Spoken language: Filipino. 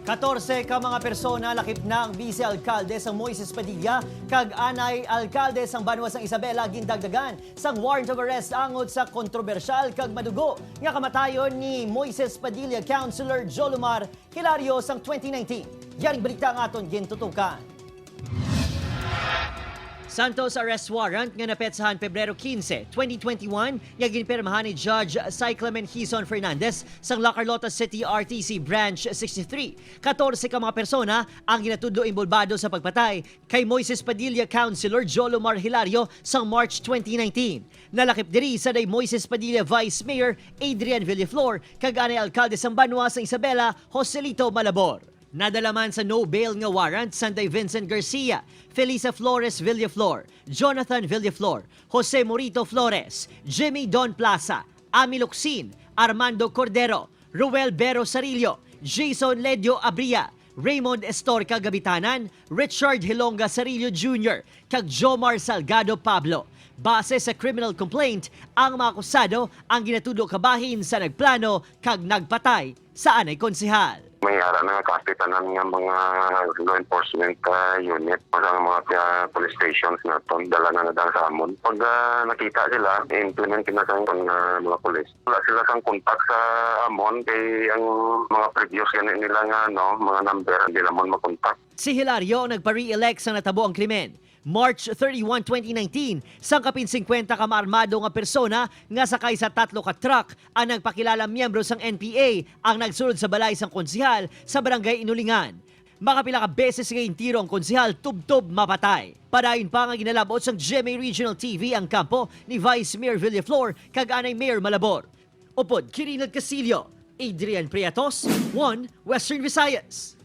14 ka mga persona lakip ng vice-alkalde sang Moises Padilla kag anay alkalde sang Banwa sang Isabela gindagdagan sang warrant of arrest angod sa kontrobersyal kag madugo nga kamatayon ni Moises Padilla Councilour Jolomar Hilario sang 2019. Yaring balita nga aton gintutukan. Santos arrest warrant nga napetsahan Pebrero 15, 2021 nga ginpirmahan ni Judge Cyclamen Hison Fernandez sang La Carlota City RTC Branch 63. 14 ka mga persona ang ginatudlo involbado sa pagpatay kay Moises Padilla Councilor Jolomar Hilario sang March 2019. Nalakip diri sa day Moises Padilla Vice Mayor Adrian Villaflor kag anay alkalde sang Banwa sang Isabela Joselito Malabor. Nadalaman sa no-bail nga warrant Sanday Vincent Garcia, Felisa Flores Villaflor, Jonathan Villaflor, Jose Morito Flores, Jimmy Don Plaza, Ami Luxin, Armando Cordero, Ruel Bero Sarillo, Jason Ledio Abria, Raymond Estorca Gabitanan, Richard Hilonga Sarillo Jr., kag Jomar Salgado Pablo. Base sa criminal complaint, ang mga akusado ang ginatudlo kabahin sa nagplano kag nagpatay sa anay konsehal. May ara na kapitanan ng mga law enforcement unit o sa mga police stations na ito, dala na nadang sa amon. Pag nakita sila, implement na sa mga police. Wala sila sang contact sa amon kay ang mga previous ganit nila nga mga number, hindi naman makontak. Si Hilario nagpa-re-elect sa natabo ang krimen. March 31, 2019, sang kapin 50 ka maarmado nga persona nga sakay sa 3 ka truck ang nagpakilala miyembro sang NPA ang nagsulod sa balay sang konsehal sa barangay Inulingan. Makapila ka beses nga intiro ang konsehal tubtob mapatay. Padayon pa nga ginalabot sang GMA Regional TV ang kampo ni Vice Mayor Villaflor kag anay Mayor Malabor. Upod Kirinal Casillo, Adrian Priatos, 1 Western Visayas.